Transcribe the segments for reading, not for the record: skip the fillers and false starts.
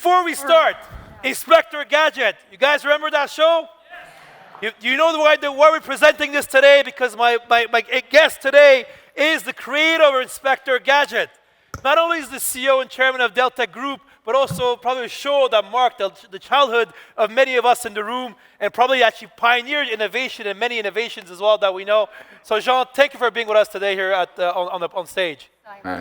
Before we start, Inspector Gadget. You guys remember that show? You know why we're presenting this today? Because my guest today is the creator of Inspector Gadget. Not only is the CEO and chairman of Deltec Group, but also probably a show that marked the childhood of many of us in the room and probably actually pioneered innovation and many innovations as well that we know. So Jean, thank you for being with us today here on stage.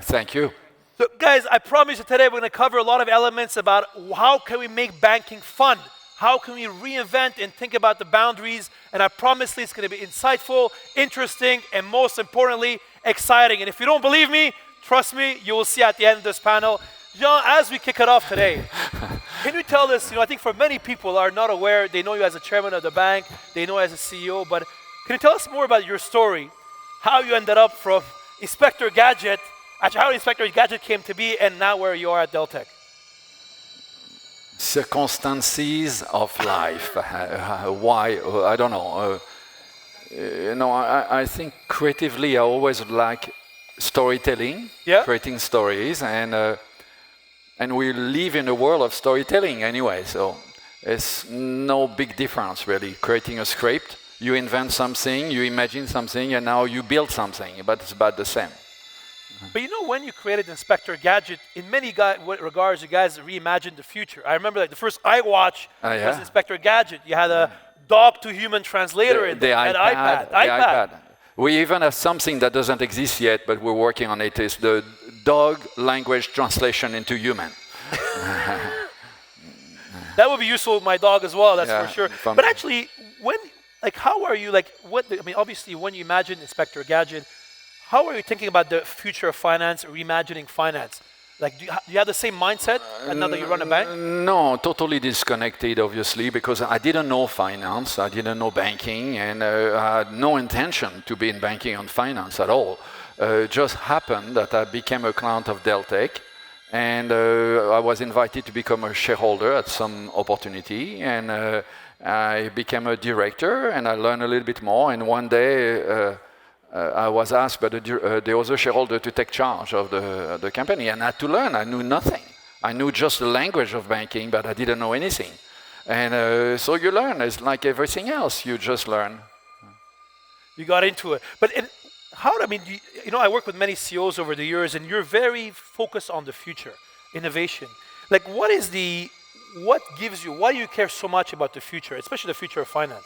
Thank you. So guys, I promise you today we're going to cover a lot of elements about how can we make banking fun? How can we reinvent and think about the boundaries? And I promise you it's going to be insightful, interesting, and most importantly, exciting. And if you don't believe me, trust me, you will see at the end of this panel. Jean, as we kick it off today, can you tell us, I think for many people are not aware, they know you as a chairman of the bank, they know you as a CEO, but can you tell us more about your story, how you ended up from Inspector Gadget, actually how Inspector Gadget came to be, and now where you are at Deltec? Circumstances of life. Why? I don't know. I think creatively I always like storytelling, creating stories, and we live in a world of storytelling anyway, so it's no big difference really. Creating a script, you invent something, you imagine something, and now you build something, but it's about the same. But when you created Inspector Gadget, in many regards, you guys reimagined the future. I remember the first iWatch was Inspector Gadget. You had a dog-to-human translator in there, an iPad. We even have something that doesn't exist yet, but we're working on it. It's the dog language translation into human. That would be useful with my dog as well, that's for sure. But actually, how are you, obviously when you imagine Inspector Gadget, how are you thinking about the future of finance, reimagining finance? Do you have the same mindset now that you run a bank? No, totally disconnected, obviously, because I didn't know finance, I didn't know banking, and I had no intention to be in banking and finance at all. It just happened that I became a client of Deltec, and I was invited to become a shareholder at some opportunity, and I became a director, and I learned a little bit more, and one day I was asked by the other shareholder to take charge of the company, and I had to learn. I knew nothing. I knew just the language of banking, but I didn't know anything. And so you learn. It's like everything else. You just learn. You got into it. But I work with many CEOs over the years, and you're very focused on the future, innovation. Why do you care so much about the future, especially the future of finance?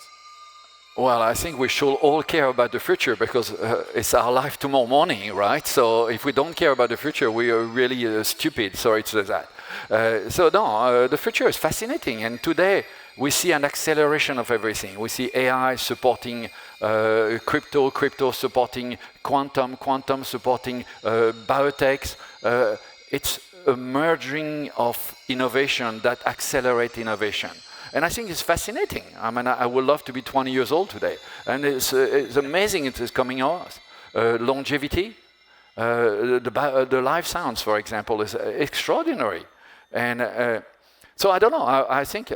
Well, I think we should all care about the future because it's our life tomorrow morning, right? So if we don't care about the future, we are really stupid. Sorry to say that. The future is fascinating. And today, we see an acceleration of everything. We see AI supporting crypto supporting quantum supporting biotechs. It's a merging of innovation that accelerates innovation. And I think it's fascinating. I would love to be 20 years old today. And it's amazing it is coming out. Longevity, the life science, for example, is extraordinary. And so I don't know, I think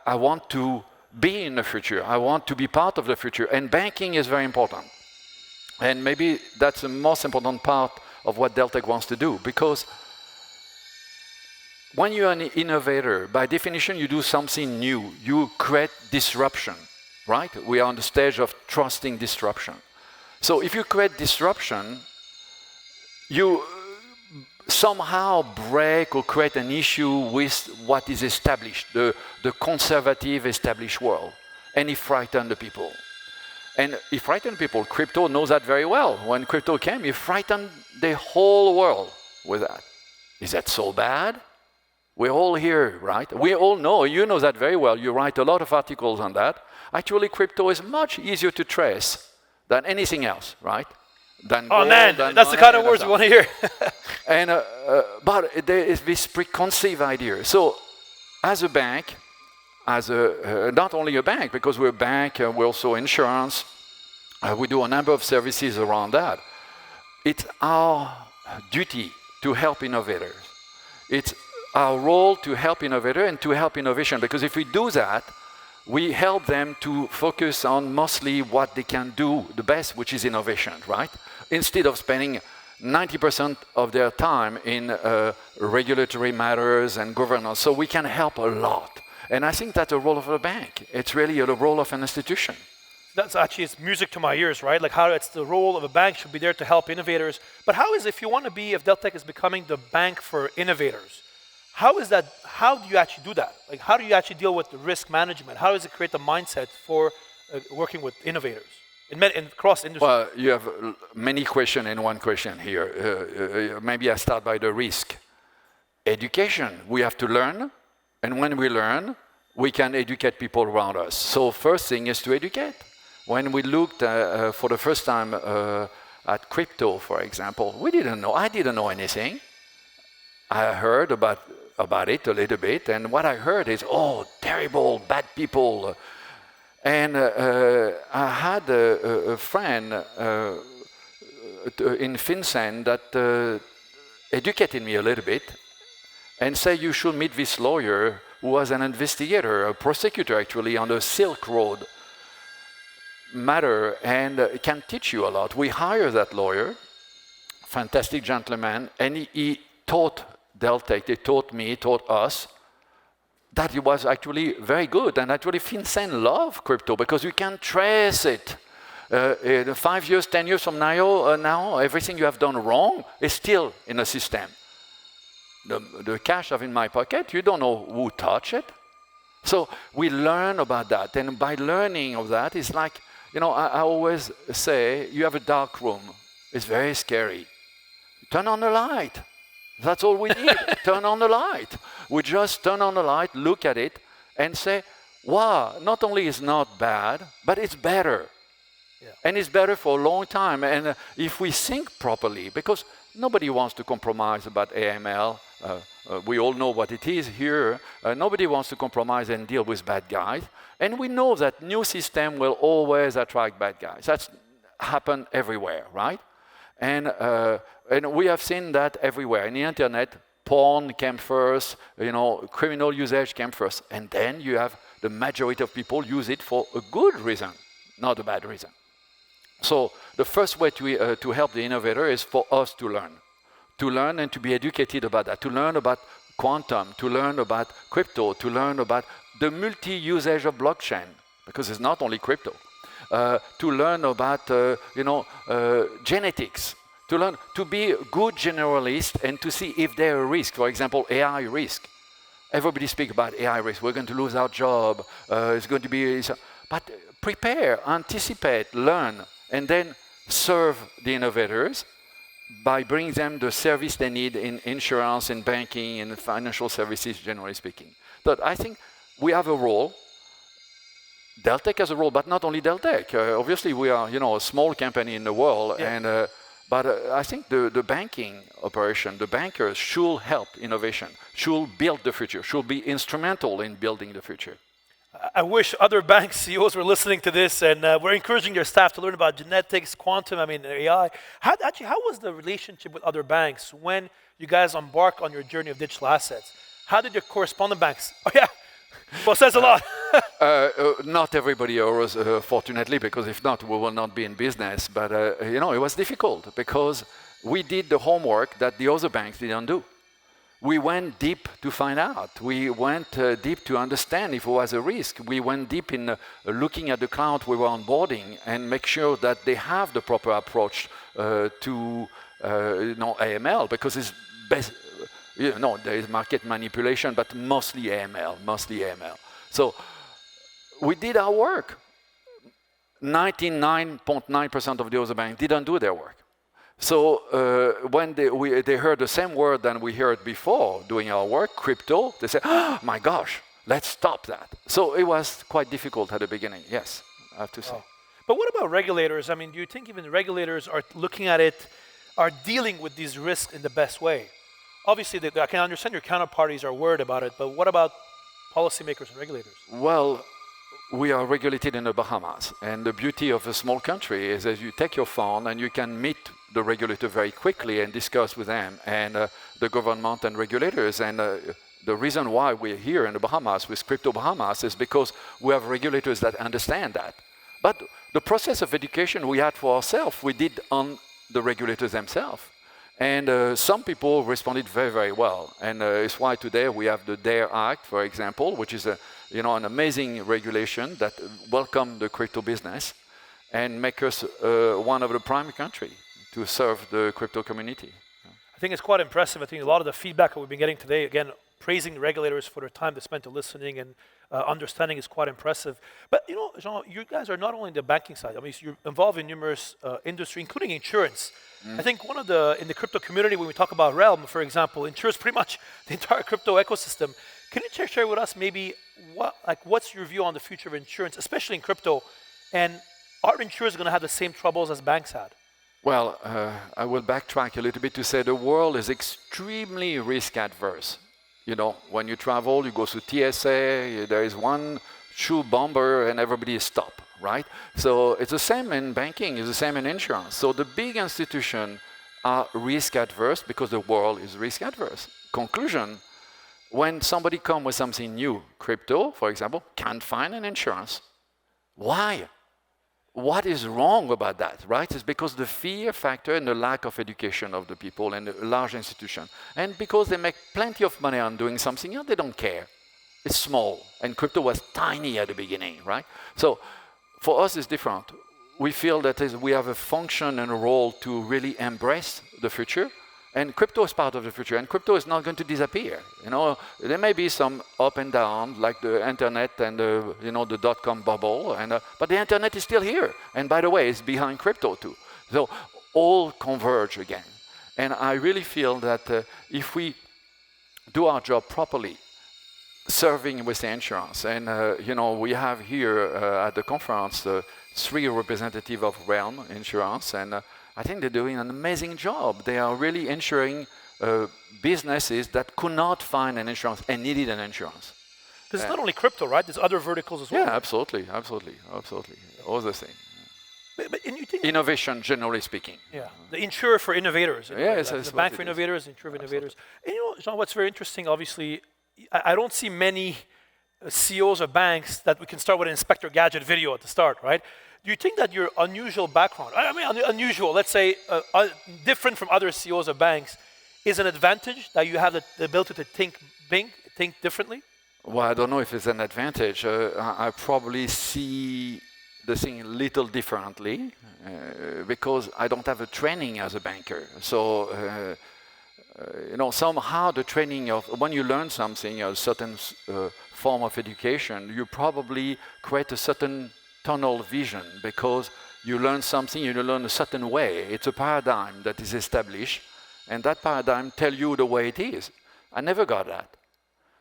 I want to be in the future. I want to be part of the future. And banking is very important. And maybe that's the most important part of what Deltec wants to do, because when you're an innovator, by definition, you do something new. You create disruption, right? We are on the stage of trusting disruption. So if you create disruption, you somehow break or create an issue with what is established, the conservative established world, and it frightens the people. And it frightens people. Crypto knows that very well. When crypto came, it frightened the whole world with that. Is that so bad? We're all here, right? We all know, you know that very well. You write a lot of articles on that. Actually, crypto is much easier to trace than anything else, right? That's the kind of words we want to hear. But there is this preconceived idea. So, as a bank, not only a bank, because we're a bank, we're also insurance, we do a number of services around that. It's our duty to help innovators. It's our role to help innovator and to help innovation, because if we do that, we help them to focus on mostly what they can do the best, which is innovation, right? Instead of spending 90% of their time in regulatory matters and governance. So we can help a lot. And I think that's the role of a bank. It's really the role of an institution. That's actually, it's music to my ears, right? Like how it's the role of a bank should be there to help innovators. But how is, if you want to be, if Deltec is becoming the bank for innovators, how is that, how do you actually do that? Like how do you actually deal with the risk management? How does it create the mindset for working with innovators in cross industry? Well, you have many questions in one question here. Maybe I start by the risk. Education, we have to learn. And when we learn, we can educate people around us. So first thing is to educate. When we looked for the first time at crypto, for example, we didn't know. I didn't know anything. I heard about it a little bit, and what I heard is, oh, terrible, bad people. And I had a friend in FinCEN that educated me a little bit and said you should meet this lawyer who was an investigator, a prosecutor actually, on the Silk Road matter, and can teach you a lot. We hired that lawyer, fantastic gentleman, and he taught Deltec, he taught me, he taught us, that it was actually very good. And actually FinCEN love crypto because you can trace it. In 5 years, 10 years from now, everything you have done wrong is still in the system. The cash I have in my pocket, you don't know who touched it. So we learn about that. And by learning of that, it's like, you know, I always say, you have a dark room. It's very scary. Turn on the light. That's all we need. Turn on the light. We just turn on the light, look at it, and say, wow, not only is not bad, but it's better. Yeah. And it's better for a long time. And if we think properly, because nobody wants to compromise about AML. We all know what it is here. Nobody wants to compromise and deal with bad guys. And we know that new system will always attract bad guys. That's happened everywhere, right? And we have seen that everywhere. In the internet, porn came first, you know, criminal usage came first. And then you have the majority of people use it for a good reason, not a bad reason. So the first way to help the innovator is for us to learn and to be educated about that, to learn about quantum, to learn about crypto, to learn about the multi-usage of blockchain, because it's not only crypto, to learn about genetics, to learn to be a good generalist and to see if there are risks. For example, AI risk. Everybody speaks about AI risk. We're going to lose our job. It's going to be... But prepare, anticipate, learn, and then serve the innovators by bringing them the service they need in insurance, in banking, in financial services, generally speaking. But I think we have a role. Deltec has a role, but not only Deltec. Obviously, we are, you know, a small company in the world, yeah. And but I think the banking operation, the bankers should help innovation, should build the future, should be instrumental in building the future. I wish other bank CEOs were listening to this, and we're encouraging their staff to learn about genetics, quantum, AI. How was the relationship with other banks when you guys embark on your journey of digital assets? How did your correspondent banks? Oh yeah, well, says a lot. Not everybody always, fortunately, because if not, we will not be in business. But you know, it was difficult because we did the homework that the other banks didn't do. We went deep to find out. We went deep to understand if it was a risk. We went deep in looking at the client we were onboarding and make sure that they have the proper approach to AML, because it's best, there is market manipulation, but mostly AML. So we did our work. 99.9% of the other banks didn't do their work. So when they heard the same word than we heard before doing our work, crypto, they said, oh my gosh, let's stop that. So it was quite difficult at the beginning, yes, I have to say. Oh. But what about regulators? I mean, do you think even the regulators are looking at it, are dealing with these risks in the best way? Obviously, I can understand your counterparties are worried about it, but what about policymakers and regulators? Well, we are regulated in the Bahamas, and the beauty of a small country is that you take your phone and you can meet the regulator very quickly and discuss with them and the government and regulators. And the reason why we're here in the Bahamas with Crypto Bahamas is because we have regulators that understand that. But the process of education we had for ourselves, we did on the regulators themselves. And some people responded very, very well. And it's why today we have the DARE Act, for example, which is an amazing regulation that welcome the crypto business and make us one of the prime country to serve the crypto community. I think it's quite impressive. I think a lot of the feedback that we've been getting today, again, praising the regulators for their time they spent to listening and understanding is quite impressive. But Jean, you guys are not only in the banking side. I mean, you're involved in numerous industry, including insurance. I think in the crypto community, when we talk about Realm, for example, insures pretty much the entire crypto ecosystem. Can you share with us maybe what's your view on the future of insurance, especially in crypto, and are insurers going to have the same troubles as banks had? Well, I will backtrack a little bit to say the world is extremely risk adverse. When you travel, you go to TSA, there is one shoe bomber and everybody is stopped, right? So it's the same in banking, it's the same in insurance. So the big institutions are risk adverse because the world is risk adverse. Conclusion, when somebody comes with something new, crypto, for example, can't find an insurance. Why? What is wrong about that, right? It's because the fear factor and the lack of education of the people and the large institution. And because they make plenty of money on doing something else, they don't care. It's small. And crypto was tiny at the beginning, right? So for us, it's different. We feel that we have a function and a role to really embrace the future. And crypto is part of the future, and crypto is not going to disappear. There may be some up and down, like the internet and the dot-com bubble, but the internet is still here. And by the way, it's behind crypto too. So all converge again. And I really feel that if we do our job properly, serving with the insurance, and we have here at the conference 3 representatives of Realm Insurance, and I think they're doing an amazing job. They are really insuring businesses that could not find an insurance and needed an insurance. Because it's not only crypto, right? There's other verticals as well. Yeah, absolutely. All the same. And you think innovation, generally speaking. Yeah, the insurer for innovators. Yes, the bank for innovators, the insurer for innovators. And Jean, what's very interesting, obviously, I don't see many CEOs of banks that we can start with an Inspector Gadget video at the start, right? Do you think that your unusual background, unusual, let's say different from other CEOs of banks, is an advantage that you have the ability to think differently? Well, I don't know if it's an advantage. I probably see the thing a little differently because I don't have a training as a banker. So, somehow the training of, when you learn something, a certain form of education, you probably create a certain tunnel vision because you learn something, you learn a certain way. It's a paradigm that is established, and that paradigm tells you the way it is. I never got that.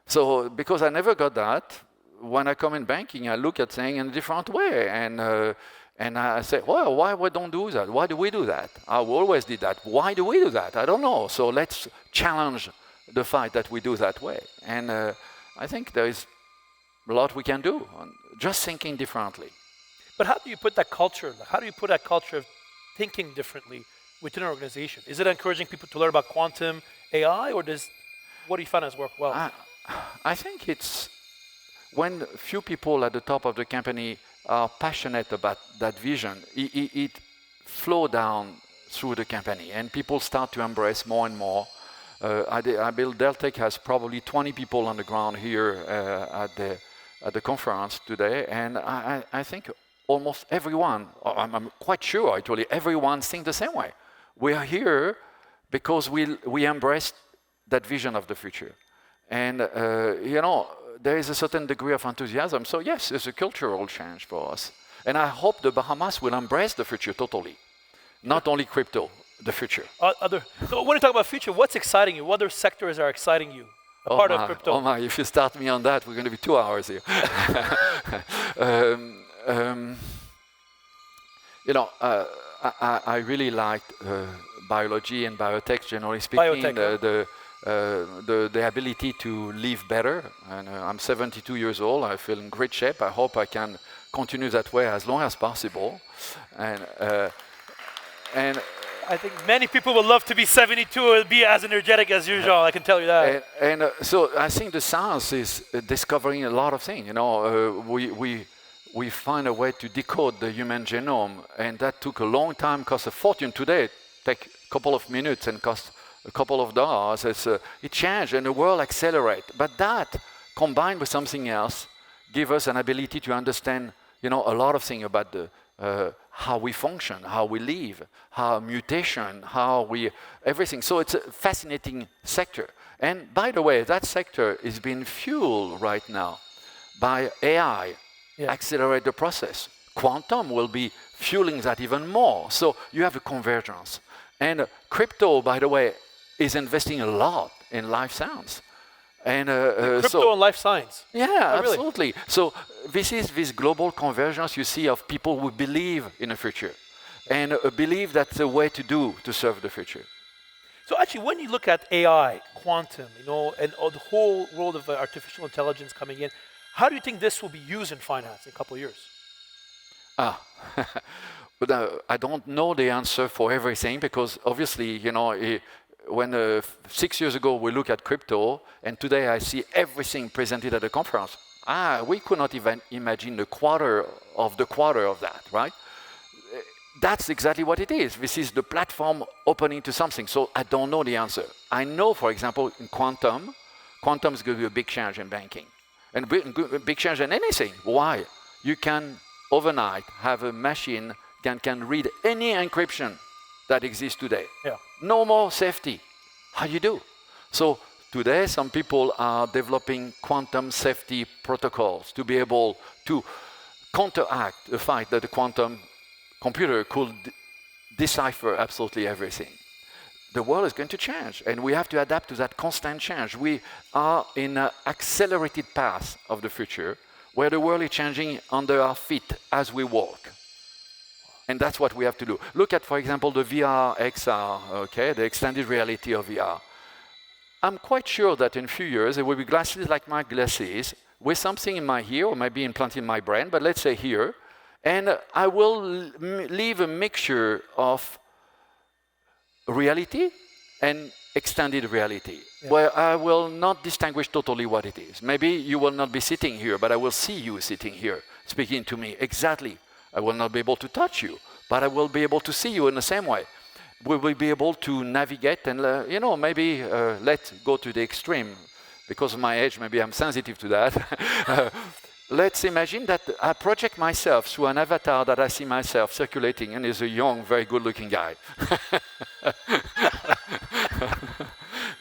So because I never got that, when I come in banking, I look at things in a different way, and I say, well, why we don't do that? Why do we do that? I always did that. Why do we do that? I don't know. So let's challenge the fact that we do that way. And I think there is a lot we can do, just thinking differently. But how do you put that culture? How do you put that culture of thinking differently within an organization? Is it encouraging people to learn about quantum AI, or what do you find has worked well? I think it's when few people at the top of the company are passionate about that vision, it flows down through the company, and people start to embrace more and more. I believe Deltec has probably 20 people on the ground here at the conference today, and I think almost everyone, I'm quite sure actually, everyone thinks the same way. We are here because we embrace that vision of the future. And, there is a certain degree of enthusiasm. So yes, it's a cultural change for us. And I hope the Bahamas will embrace the future totally. Not only crypto, the future. So when you talk about future, what's exciting you? What other sectors are exciting you? Part of crypto. Oh my, if you start me on that, we're going to be 2 hours here. I really liked biology and biotech, generally speaking. Biotech, the ability to live better. And I'm 72 years old. I feel in great shape. I hope I can continue that way as long as possible. And I think many people would love to be 72 or be as energetic as you, Jean. I can tell you that. So I think the science is discovering a lot of things. We find a way to decode the human genome, and that took a long time, cost a fortune. Today, take a couple of minutes and cost a couple of dollars. It changed and the world accelerate. But that, combined with something else, give us an ability to understand, a lot of things about how we function, how we live, how mutation, everything. So it's a fascinating sector. And by the way, that sector is being fueled right now by AI, accelerate the process. Quantum will be fueling that even more. So you have a convergence. And crypto, by the way, is investing a lot in life science. And crypto and life science. Yeah, absolutely. Really? So this is this global convergence you see of people who believe in the future and believe that's the way to serve the future. So actually, when you look at AI, quantum, and the whole world of artificial intelligence coming in, how do you think this will be used in finance in a couple of years? But I don't know the answer for everything because obviously, when 6 years ago we look at crypto and today I see everything presented at the conference, we could not even imagine the quarter of that, right? That's exactly what it is. This is the platform opening to something. So I don't know the answer. I know, for example, in quantum is going to be a big change in banking and big change in anything. Why? You can overnight have a machine can read any encryption that exists today. Yeah. No more safety. How you do? So today, some people are developing quantum safety protocols to be able to counteract the fact that the quantum computer could decipher absolutely everything. The world is going to change, and we have to adapt to that constant change. We are in an accelerated path of the future, where the world is changing under our feet as we walk. And that's what we have to do. Look at, for example, the VR, XR, the extended reality of VR. I'm quite sure that in a few years, there will be glasses like my glasses, with something in my ear, or maybe implanted in my brain, but let's say here, and I will leave a mixture of reality and extended reality, where I will not distinguish totally what it is. Maybe you will not be sitting here, but I will see you sitting here, speaking to me exactly. I will not be able to touch you, but I will be able to see you in the same way. We will be able to navigate and, maybe let's go to the extreme. Because of my age, maybe I'm sensitive to that. Let's imagine that I project myself through an avatar that I see myself circulating, and is a young, very good-looking guy.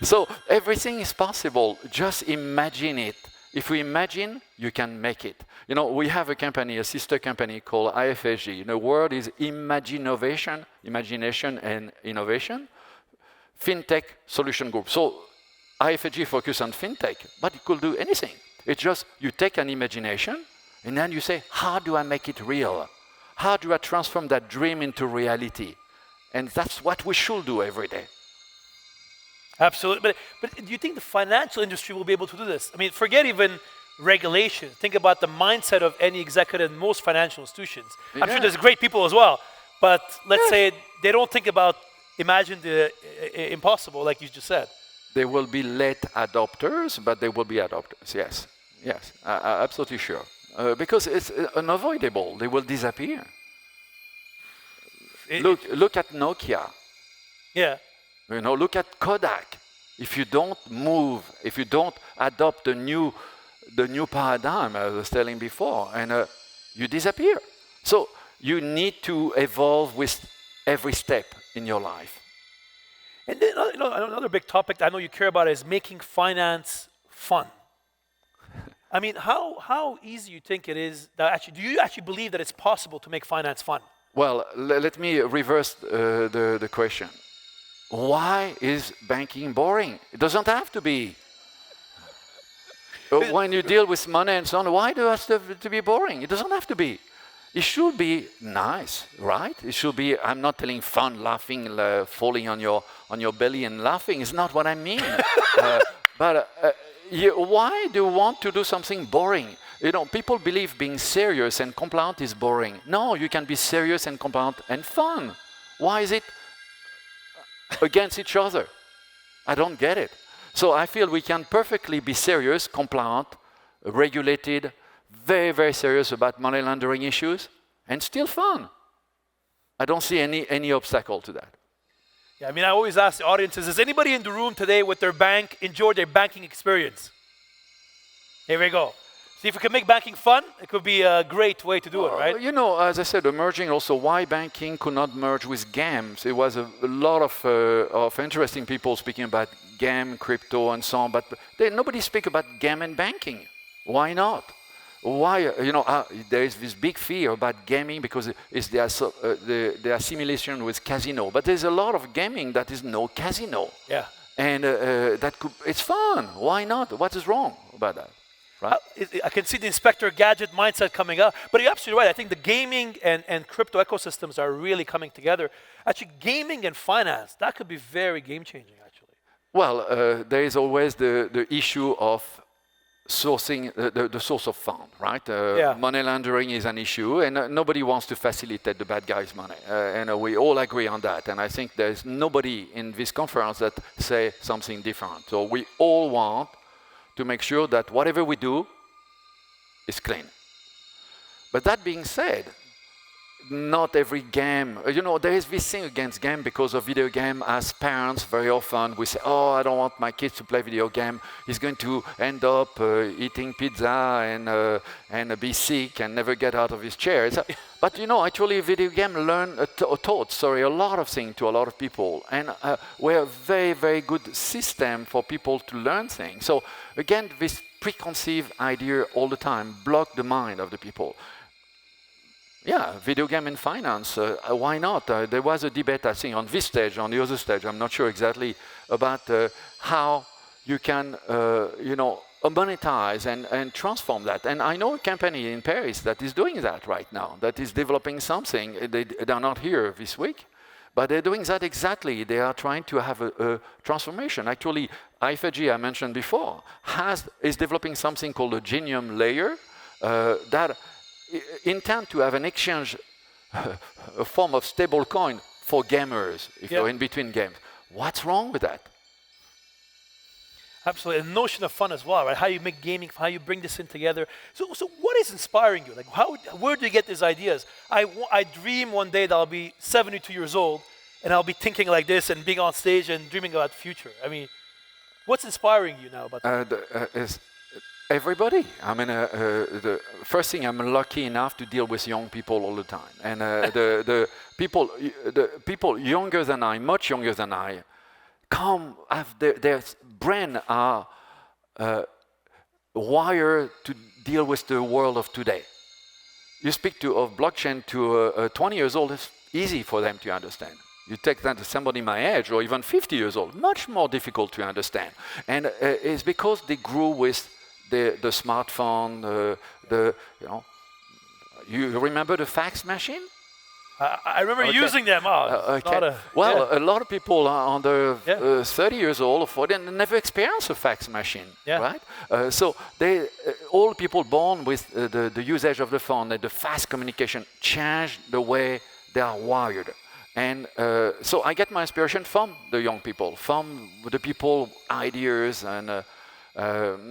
So everything is possible. Just imagine it. If we imagine, you can make it. We have a company, a sister company called IFSG. The word is imagination and innovation. FinTech Solution Group. So IFSG focus on FinTech, but it could do anything. It's just you take an imagination and then you say, how do I make it real? How do I transform that dream into reality? And that's what we should do every day. Absolutely. But do you think the financial industry will be able to do this? I mean, forget even regulation. Think about the mindset of any executive in most financial institutions. I'm sure there's great people as well, but let's say they don't think about imagine the impossible, like you just said. They will be late adopters, but they will be adopters, yes. Yes, absolutely sure. Because it's unavoidable. They will disappear. Look at Nokia. Yeah. Look at Kodak. If you don't move, if you don't adopt the new paradigm, as I was telling before, and you disappear. So you need to evolve with every step in your life. And then, another big topic that I know you care about is making finance fun. I mean, how easy you think it is that do you actually believe that it's possible to make finance fun? Well, let me reverse the question. Why is banking boring? It doesn't have to be. When you deal with money and so on, why do it have to be boring? It doesn't have to be. It should be nice, right? It should be, I'm not telling fun, laughing, falling on your belly and laughing. It's not what I mean. But why do you want to do something boring? People believe being serious and compliant is boring. No, you can be serious and compliant and fun. Why is it against each other? I don't get it. So I feel we can perfectly be serious, compliant, regulated, very, very serious about money laundering issues, and still fun. I don't see any obstacle to that. Yeah, I mean, I always ask the audiences, does anybody in the room today with their bank enjoy their banking experience? Here we go. See, if we can make banking fun, it could be a great way to do it, right? You know, as I said, emerging also why banking could not merge with games. It was a lot of interesting people speaking about game, crypto, and so on, but nobody speak about game and banking. Why not? Why, you know, there is this big fear about gaming because it's the assimilation with casino. But there's a lot of gaming that is no casino. Yeah. And it's fun. Why not? What is wrong about that? Right? I can see the Inspector Gadget mindset coming up. But you're absolutely right. I think the gaming and crypto ecosystems are really coming together. Actually, gaming and finance, that could be very game-changing, actually. Well, there is always the issue of sourcing the source of fund, right? Money laundering is an issue, and nobody wants to facilitate the bad guys' money, and we all agree on that. And I think there's nobody in this conference that say something different. So we all want to make sure that whatever we do is clean. But that being said, not every game, you know, there is this thing against game because of video game. As parents, very often we say, oh, I don't want my kids to play video game. He's going to end up eating pizza and be sick and never get out of his chair. But, you know, actually video game taught a lot of things to a lot of people. And we're a very, very good system for people to learn things. So, again, this preconceived idea all the time block the mind of the people. Yeah, video game and finance, why not? There was a debate, I think, on this stage, on the other stage, I'm not sure exactly, about how you can, you know, monetize and transform that. And I know a company in Paris that is doing that right now, that is developing something. They're not here this week, but they're doing that exactly. They are trying to have a transformation. Actually, IFG, I mentioned before, is developing something called a Genie layer that intend to have an exchange, a form of stable coin for gamers if you're in between games. What's wrong with that? Absolutely, a notion of fun as well, right? How you make gaming, how you bring this in together. So what is inspiring you? Like, where do you get these ideas? I dream one day that I'll be 72 years old and I'll be thinking like this and being on stage and dreaming about the future. I mean, what's inspiring you now about that? Everybody. I mean, the first thing, I'm lucky enough to deal with young people all the time, and the people younger than I, much younger than I, have their brain are wired to deal with the world of today. You speak of blockchain to 20 years old, it's easy for them to understand. You take that to somebody my age, or even 50 years old, much more difficult to understand, and it's because they grew with the smartphone, you know, you remember the fax machine? I remember using them. Okay. A lot of people under 30 years old or 40 never experienced a fax machine, right? So all people born with the usage of the phone and the fast communication change the way they are wired. And so I get my inspiration from the young people, from the people, ideas, and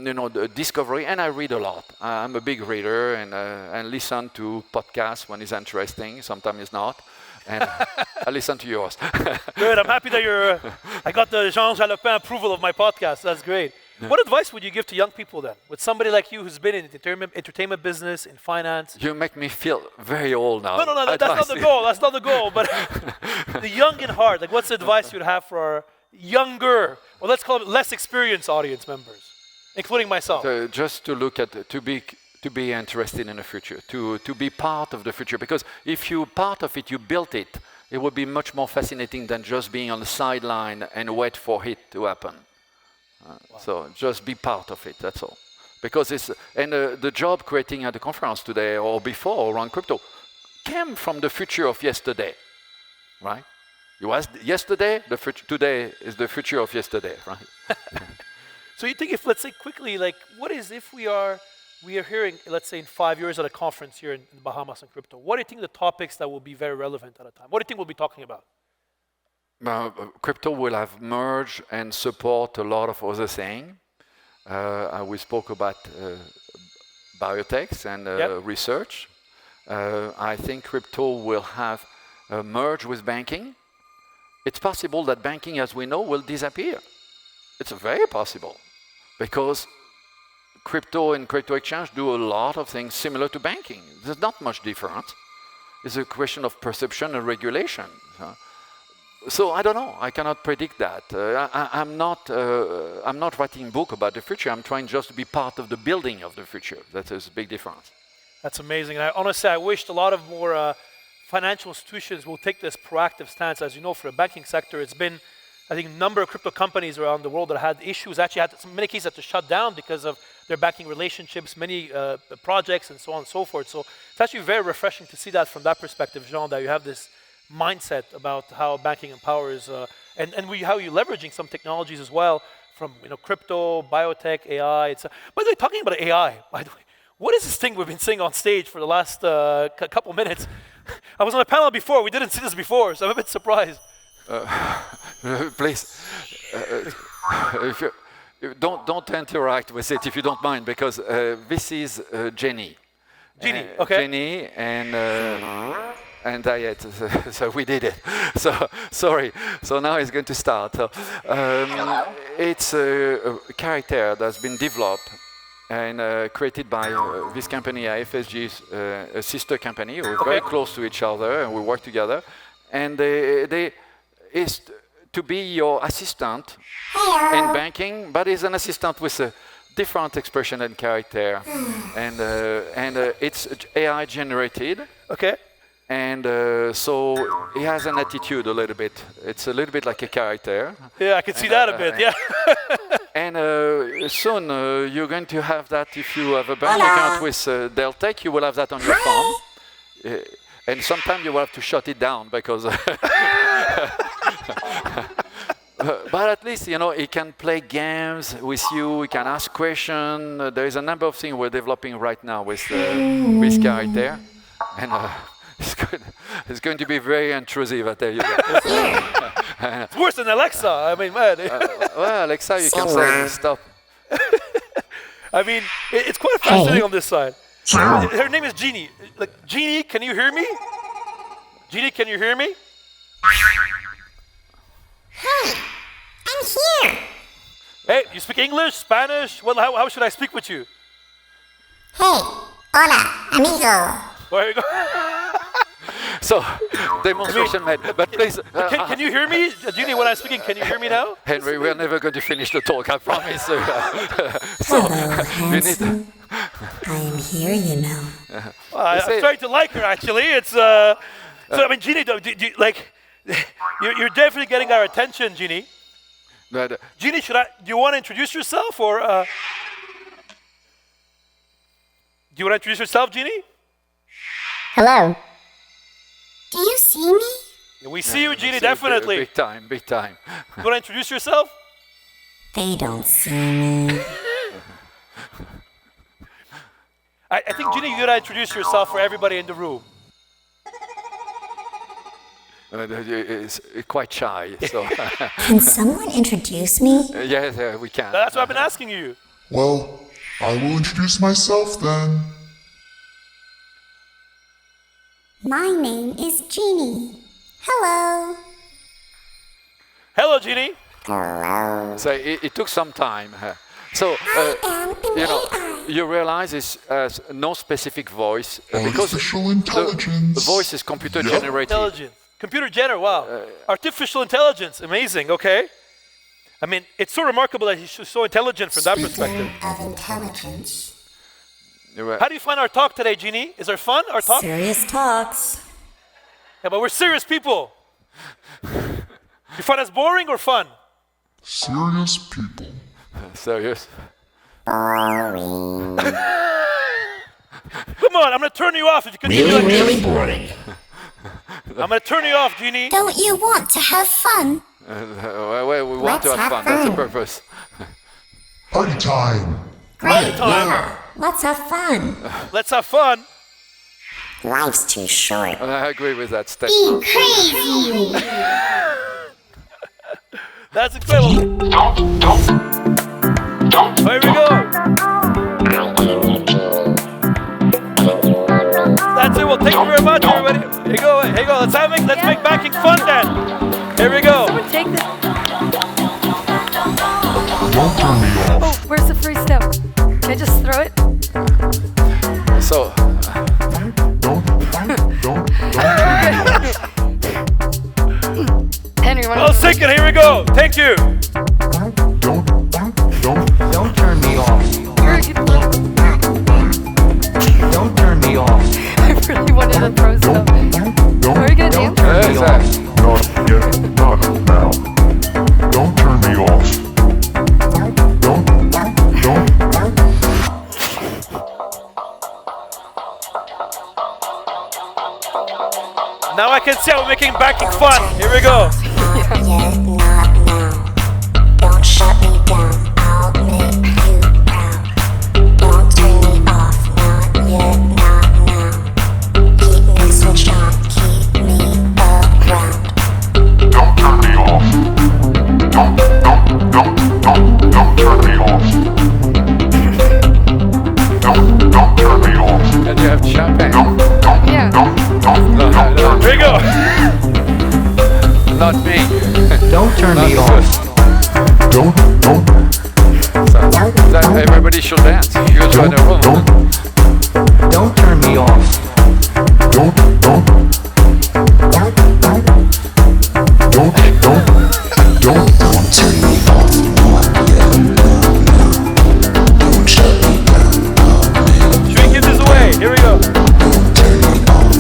you know, the discovery, and I read a lot. I'm a big reader and listen to podcasts when it's interesting. Sometimes it's not, and I listen to yours. Good. I'm happy that I got the Jean Chalopin approval of my podcast. That's great. Yeah. What advice would you give to young people then, with somebody like you who's been in the entertainment business, in finance? You make me feel very old now. No, that's not the goal. That's not the goal. But the young in heart, like, what's the advice you'd have for our younger, well, let's call it less experienced audience members? Including myself. So just to look at, to be interested in the future, to be part of the future. Because if you're part of it, you built it, it would be much more fascinating than just being on the sideline and wait for it to happen. Wow. So just be part of it, that's all. Because the job creating at the conference today or before around crypto came from the future of yesterday, right? It was yesterday, today is the future of yesterday, right? So you think, if, let's say quickly, like, what is if we are hearing, let's say in 5 years at a conference here in the Bahamas on crypto, what do you think the topics that will be very relevant at a time? What do you think we'll be talking about? Crypto will have merged and support a lot of other things. We spoke about biotechs and research. I think crypto will have merged with banking. it's possible that banking as we know will disappear. It's very possible, because crypto and crypto exchange do a lot of things similar to banking. There's not much difference. It's a question of perception and regulation. So I don't know. I cannot predict that. I'm not writing a book about the future. I'm trying just to be part of the building of the future. That is a big difference. That's amazing. And honestly, I wished a lot of more financial institutions will take this proactive stance. As you know, for the banking sector, it's been, I think, a number of crypto companies around the world that had issues, actually had, in many cases, had to shut down because of their banking relationships, many projects, and so on and so forth. So it's actually very refreshing to see that from that perspective, Jean, that you have this mindset about how banking empowers, and how you're leveraging some technologies as well, from crypto, biotech, AI. By the way, talking about AI, by the way, what is this thing we've been seeing on stage for the last couple minutes? I was on a panel before. We didn't see this before, so I'm a bit surprised. Please, if you don't interact with it if you don't mind, because this is Genie. Genie, okay. Genie and Diet, so we did it. So sorry. So now it's going to start. So, it's a character that's been developed and created by this company, IFSG's a sister company. We're very close to each other, and we work together. And they is to be your assistant in banking, but is an assistant with a different expression and character. And it's AI generated. Okay. And so he has an attitude a little bit. It's a little bit like a character. Yeah, I can see that a bit, yeah. And soon you're going to have that. If you have a bank account with Deltec, you will have that on your phone. And sometimes you will have to shut it down because... but at least, he can play games with you, he can ask questions. There is a number of things we're developing right now with character. And it's going to be very intrusive, I tell you. It's worse than Alexa. I mean, man. Well, Alexa, you can say stop. I mean, it's quite fascinating on this side. Her name is Genie. Like, Genie, can you hear me? Genie, can you hear me? Hey, I'm here. Hey, you speak English, Spanish? Well, how should I speak with you? Hey, hola, amigo. There you go. So, demonstration made. But please... can you hear me? Genie, when I'm speaking, can you hear me now? Henry, we're never going to finish the talk, I promise. So, hello, handsome. I am here, you know. I'm starting to like her, actually. It's, so, I mean, Genie, you're definitely getting our attention, Genie. Genie, do you want to introduce yourself, or... do you want to introduce yourself, Genie? Hello. Do you see me? Yeah, we see you, Genie, definitely. Big time, big time. You want to introduce yourself? They don't see me. I think, Genie, you got to introduce yourself for everybody in the room. It's quite shy, so... Can someone introduce me? Yes, we can. That's what I've been asking you. Well, I will introduce myself then. My name is Genie. Hello. Hello, Genie. Hello. So it took some time. So, I am an AI. you realize it has no specific voice because Artificial intelligence. the voice is computer generated. Intelligence. Computer generated, wow. Artificial intelligence, amazing, okay. I mean, it's so remarkable that he's so intelligent from that perspective. Speaking of intelligence. How do you find our talk today, Genie? Is there fun, our talk? Serious talks. Yeah, but we're serious people. You find us boring or fun? Serious people. Serious? Boring. Come on, I'm going to turn you off if you continue like this. Really boring. I'm going to turn you off, Genie. Don't you want to have fun? Well, we want to have fun. That's the purpose. Party time. Great. Time. Let's have fun. Let's have fun. Life's too short. I agree with that statement. Be crazy. That's incredible. Here we go. That's it. Well, thank you very much, everybody. Here you go. Let's make banking fun then. Here we go. turn me off. Oh, where's the free step? Can I just throw it? So, Don't. Henry, Well, second, here we go. Thank you. Don't turn me off. You're a good little... Don't turn me off. I really wanted to throw stuff. What are you gonna do? Turn me off. Not yet, not now. Don't turn me off. Don't. Now I can see how we're making banking fun. Here we go. Not yet, not now. Don't shut me down, I'll make you proud. Don't turn me off, not yet, not now. Keep me switched on, keep me around. Don't turn me off. Don't turn me off. Don't turn me off. and you have champagne. Yeah. No, Here we go. not me. Don't turn Not me the off. first. Don't. So everybody should dance. You try the room. Don't turn me off. Don't turn me off. Don't shut me down. Should we give this away? Here we go. Turn me off.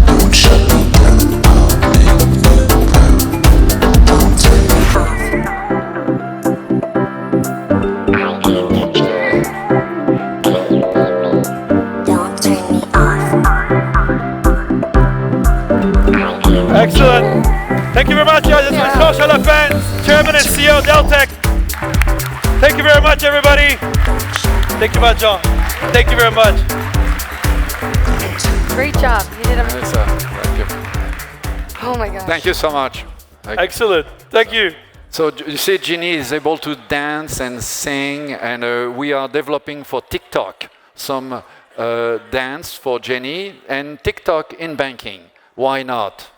Don't shut me down. I'll make you proud. Don't turn me off. Don't turn me off. Excellent. Thank you very much, guys. This is Jean Chalopin, Chairman and CEO of Deltec. Thank you very much, everybody. Thank you much, Jean. Thank you very much. Great job. You did a... Yes, thank you. Oh my gosh. Thank you so much. Excellent. Thank you. So you see, Genie is able to dance and sing, and we are developing for TikTok some dance for Genie and TikTok in banking. Why not?